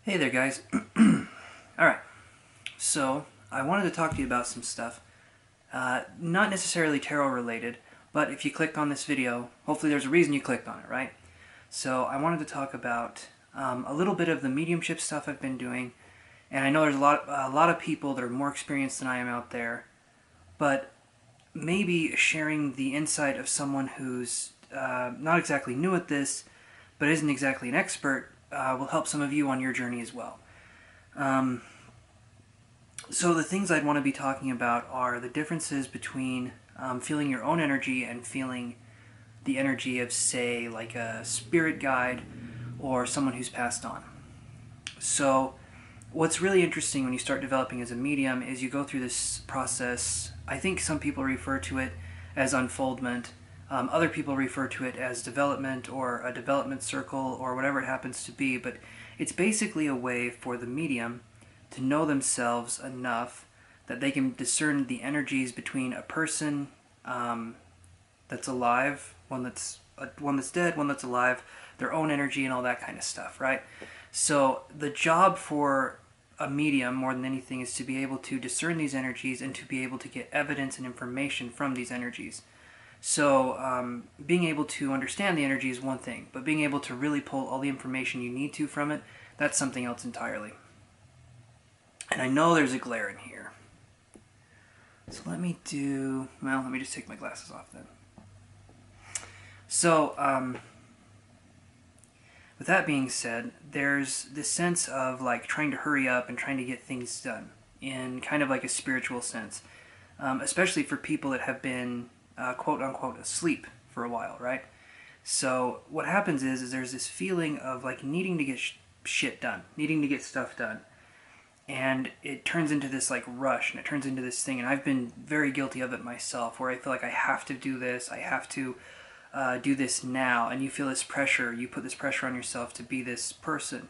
Hey there, guys. Alright, so I wanted to talk to you about some stuff. Not necessarily tarot related, but if you clicked on this video, hopefully there's a reason you clicked on it, right? So I wanted to talk about a little bit of the mediumship stuff I've been doing, and I know there's a lot of people that are more experienced than I am out there, but maybe sharing the insight of someone who's not exactly new at this, but isn't exactly an expert, will help some of you on your journey as well. Um, so the things I'd want to be talking about are the differences between feeling your own energy and feeling the energy of, say, like a spirit guide or someone who's passed on. So what's really interesting when you start developing as a medium is you go through this process. I think some people refer to it as unfoldment. Other people refer to it as development or a development circle or whatever it happens to be, but it's basically a way for the medium to know themselves enough that they can discern the energies between a person that's alive, one that's dead, one that's alive, their own energy, and all that kind of stuff, right? So the job for a medium, more than anything, is to be able to discern these energies and to be able to get evidence and information from these energies. So being able to understand the energy is one thing, but being able to really pull all the information you need to from it, that's something else entirely. And I know there's a glare in here. So let me just take my glasses off then. So, with that being said, there's this sense of like trying to hurry up and trying to get things done in kind of like a spiritual sense, especially for people that have been quote unquote asleep for a while, right? So what happens is there's this feeling of like needing to get shit done, needing to get stuff done. And it turns into this like rush, and it turns into this thing, and I've been very guilty of it myself, where I feel like I have to do this, I have to do this now, and you feel this pressure, you put this pressure on yourself to be this person.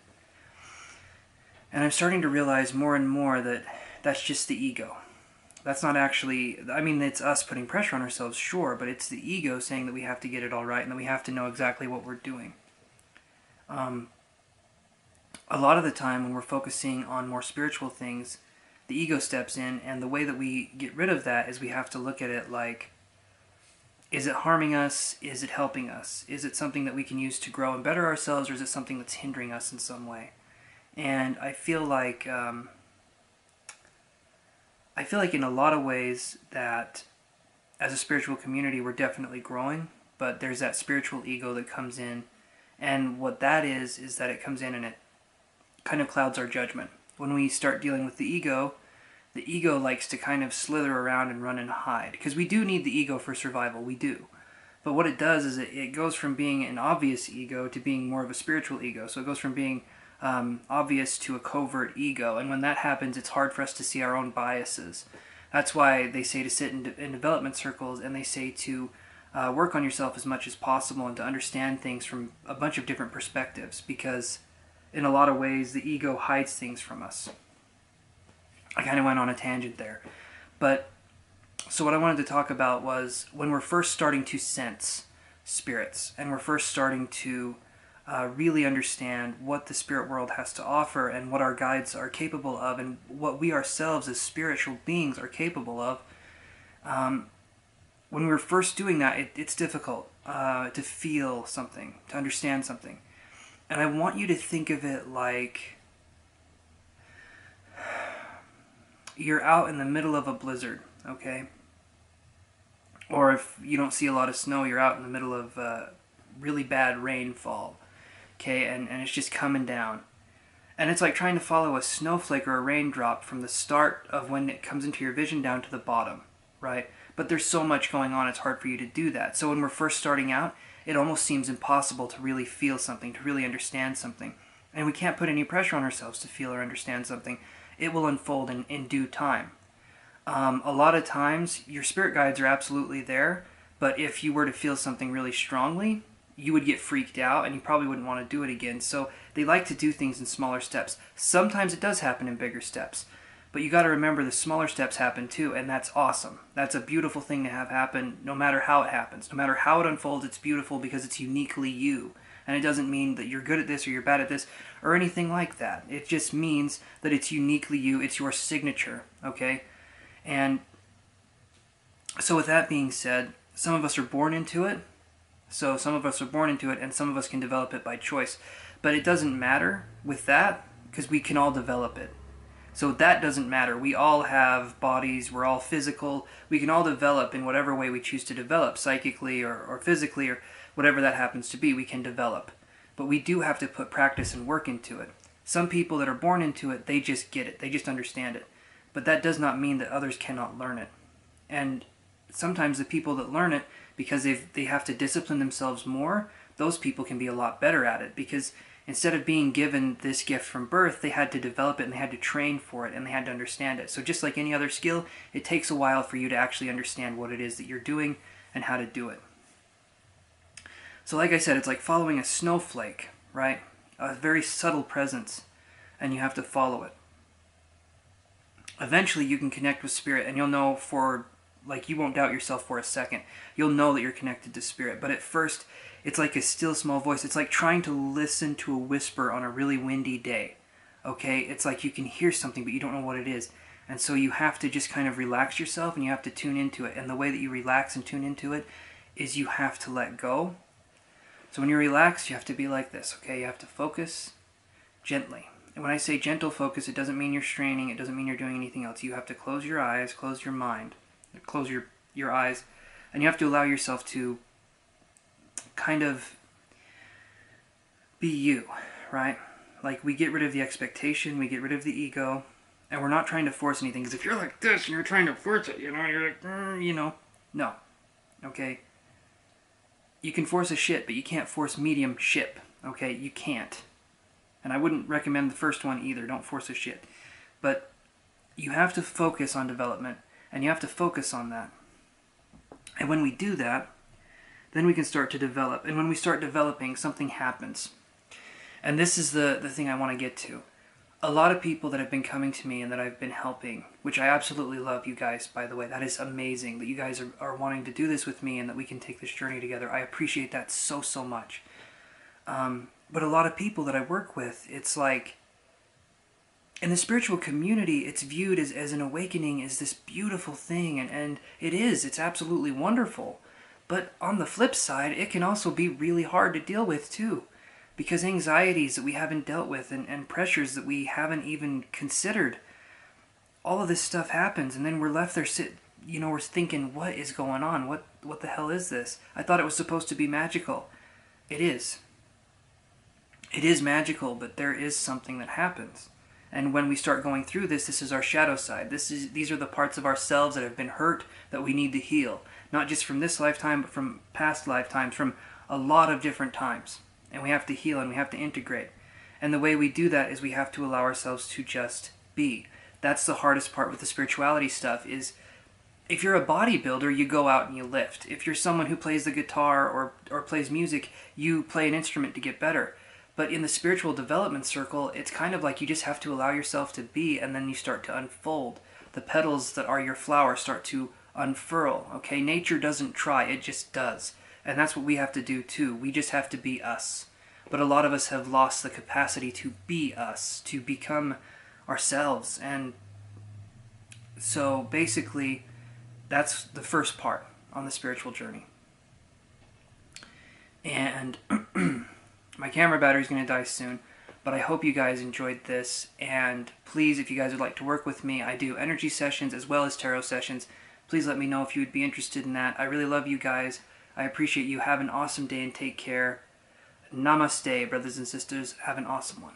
And I'm starting to realize more and more that that's just the ego. That's not actually, I mean, it's us putting pressure on ourselves, sure, but it's the ego saying that we have to get it all right and that we have to know exactly what we're doing. A lot of the time when we're focusing on more spiritual things, the ego steps in, and the way that we get rid of that is we have to look at it like, is it harming us? Is it helping us? Is it something that we can use to grow and better ourselves, or is it something that's hindering us in some way? And I feel like in a lot of ways that as a spiritual community we're definitely growing, but there's that spiritual ego that comes in, and what that is that it comes in and it kind of clouds our judgment. When we start dealing with the ego likes to kind of slither around and run and hide. Because we do need the ego for survival, we do. But what it does is it goes from being an obvious ego to being more of a spiritual ego. So it goes from being obvious to a covert ego. And when that happens, it's hard for us to see our own biases. That's why they say to sit in development circles, and they say to work on yourself as much as possible and to understand things from a bunch of different perspectives. Because in a lot of ways, the ego hides things from us. I kind of went on a tangent there. But, so what I wanted to talk about was when we're first starting to sense spirits, and we're first starting to really understand what the spirit world has to offer, and what our guides are capable of, and what we ourselves as spiritual beings are capable of. When we're first doing that, it's difficult to feel something, to understand something. And I want you to think of it like you're out in the middle of a blizzard, okay? Or if you don't see a lot of snow, you're out in the middle of really bad rainfall, okay? And it's just coming down. And it's like trying to follow a snowflake or a raindrop from the start of when it comes into your vision down to the bottom, right? But there's so much going on, it's hard for you to do that. So when we're first starting out, it almost seems impossible to really feel something, to really understand something. And we can't put any pressure on ourselves to feel or understand something. It will unfold in due time. A lot of times, your spirit guides are absolutely there, but if you were to feel something really strongly, you would get freaked out and you probably wouldn't want to do it again. So they like to do things in smaller steps. Sometimes it does happen in bigger steps. But you got to remember the smaller steps happen too, and that's awesome. That's a beautiful thing to have happen no matter how it happens. No matter how it unfolds, it's beautiful because it's uniquely you. And it doesn't mean that you're good at this or you're bad at this or anything like that. It just means that it's uniquely you. It's your signature, okay? And so with that being said, some of us are born into it. So some of us are born into it, and some of us can develop it by choice. But it doesn't matter with that, because we can all develop it. So that doesn't matter. We all have bodies. We're all physical. We can all develop in whatever way we choose to develop, psychically or physically or whatever that happens to be. We can develop. But we do have to put practice and work into it. Some people that are born into it, they just get it. They just understand it. But that does not mean that others cannot learn it. And sometimes the people that learn it, because they have to discipline themselves more, those people can be a lot better at it, because instead of being given this gift from birth, they had to develop it and they had to train for it and they had to understand it. So just like any other skill, it takes a while for you to actually understand what it is that you're doing and how to do it. So like I said, it's like following a snowflake, right? A very subtle presence, and you have to follow it. Eventually you can connect with spirit, and you'll know you won't doubt yourself for a second. You'll know that you're connected to spirit. But at first, it's like a still small voice. It's like trying to listen to a whisper on a really windy day. Okay? It's like you can hear something, but you don't know what it is. And so you have to just kind of relax yourself, and you have to tune into it. And the way that you relax and tune into it is you have to let go. So when you're relaxed, you have to be like this. Okay? You have to focus gently. And when I say gentle focus, it doesn't mean you're straining. It doesn't mean you're doing anything else. You have to close your eyes, close your mind. Close your eyes, and you have to allow yourself to kind of be you, right? Like, we get rid of the expectation, we get rid of the ego, and we're not trying to force anything. Because if you're like this and you're trying to force it, you're like, no, okay? You can force a shit, but you can't force medium ship, okay? You can't. And I wouldn't recommend the first one either. Don't force a shit. But you have to focus on development. And you have to focus on that. And when we do that, then we can start to develop. And when we start developing, something happens. And this is the thing I want to get to. A lot of people that have been coming to me and that I've been helping, which I absolutely love, you guys, by the way. That is amazing that you guys are wanting to do this with me and that we can take this journey together. I appreciate that so, so much. But a lot of people that I work with, it's like, in the spiritual community, it's viewed as an awakening, as this beautiful thing, and it is. It's absolutely wonderful. But on the flip side, it can also be really hard to deal with too, because anxieties that we haven't dealt with and pressures that we haven't even considered, all of this stuff happens, and then we're left there we're thinking, what is going on? What the hell is this? I thought it was supposed to be magical. It is. It is magical, but there is something that happens. And when we start going through this is our shadow side. These are the parts of ourselves that have been hurt that we need to heal. Not just from this lifetime, but from past lifetimes, from a lot of different times. And we have to heal and we have to integrate. And the way we do that is we have to allow ourselves to just be. That's the hardest part with the spirituality stuff is, if you're a bodybuilder, you go out and you lift. If you're someone who plays the guitar or plays music, you play an instrument to get better. But in the spiritual development circle, it's kind of like you just have to allow yourself to be, and then you start to unfold. The petals that are your flower start to unfurl, okay? Nature doesn't try, it just does. And that's what we have to do too. We just have to be us. But a lot of us have lost the capacity to be us, to become ourselves. And so basically, that's the first part on the spiritual journey. And my camera battery is going to die soon, but I hope you guys enjoyed this, and please, if you guys would like to work with me, I do energy sessions as well as tarot sessions. Please let me know if you would be interested in that. I really love you guys. I appreciate you. Have an awesome day and take care. Namaste, brothers and sisters. Have an awesome one.